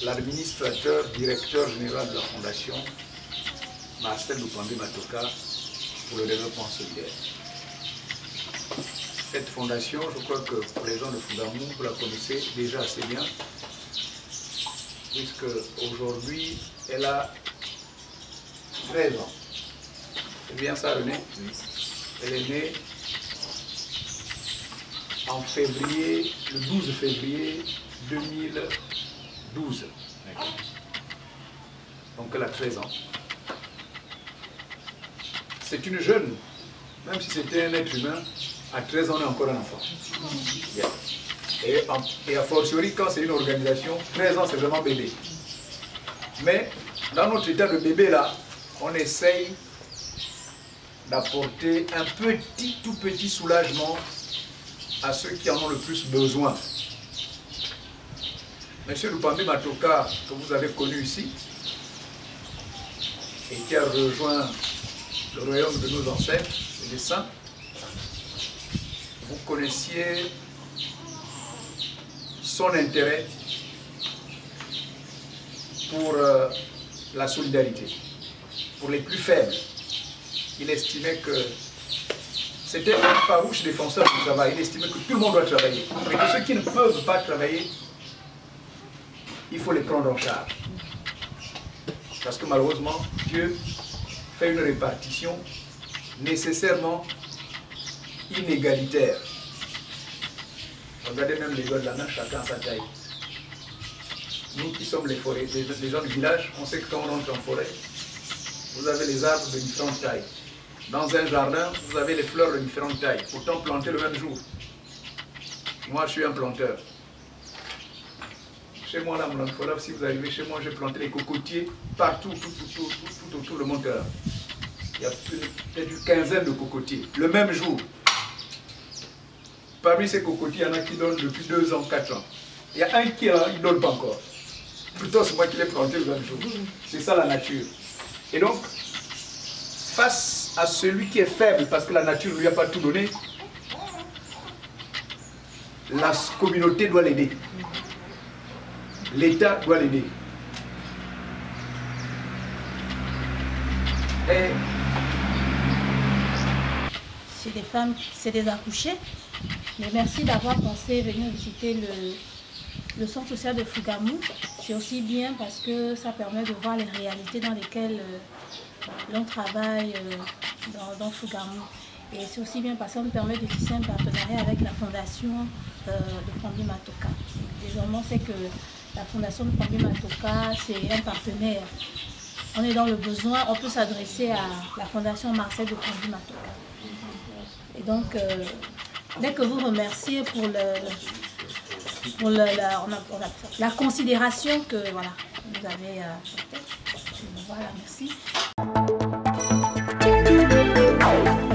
l'administrateur directeur général de la Fondation, Marcel Lupambi Matoka, pour le développement solidaire. Cette fondation, je crois que pour les gens de Fougamou, vous la connaissez déjà assez bien, puisque aujourd'hui, elle a 13 ans. C'est bien ça, René? Elle est née en février, le 12 février 2012. Donc elle a 13 ans. C'est une jeune, même si c'était un être humain, à 13 ans on est encore un enfant. Et a fortiori, quand c'est une organisation, 13 ans c'est vraiment bébé. Mais dans notre état de bébé là, on essaye d'apporter un petit, tout petit soulagement à ceux qui en ont le plus besoin. Monsieur Lupambi Matoka, que vous avez connu ici, et qui a rejoint le royaume de nos ancêtres et des saints, vous connaissiez son intérêt pour la solidarité, pour les plus faibles. Il estimait que c'était un farouche défenseur du travail. Il estimait que tout le monde doit travailler. Mais que ceux qui ne peuvent pas travailler, il faut les prendre en charge. Parce que malheureusement, Dieu fait une répartition nécessairement inégalitaire. Regardez même les doigts de la main, chacun à sa taille. Nous qui sommes les forêts, les gens du village, on sait que quand on entre en forêt, vous avez les arbres de différentes tailles. Dans un jardin, vous avez les fleurs de différentes tailles, pourtant plantées le même jour. Moi, je suis un planteur. Chez moi, là, mon enfant, si vous arrivez chez moi, j'ai planté les cocotiers partout, tout autour de mon terrain. Il y a peut-être une quinzaine de cocotiers, le même jour. Parmi ces cocotiers, il y en a qui donnent depuis 2 ans, 4 ans. Il y a un qui ne donne pas encore. Plutôt, c'est moi qui l'ai planté le même jour. C'est ça la nature. Et donc, face à celui qui est faible, parce que la nature ne lui a pas tout donné, la communauté doit l'aider. L'État doit l'aider. Et c'est des femmes, c'est des accouchés. Mais merci d'avoir pensé venir visiter le centre social de Fougamou. C'est aussi bien parce que ça permet de voir les réalités dans lesquelles l'on travaille dans Fougamou. Et c'est aussi bien parce que ça nous permet de tisser un partenariat avec la fondation de Lupambi Matoka. Désormais, c'est que la fondation de Lupambi Matoka, c'est un partenaire. On est dans le besoin, on peut s'adresser à la fondation Marcel de Lupambi Matoka. Et donc, dès que vous remerciez pour la considération que voilà, vous avez apportée, voilà, merci.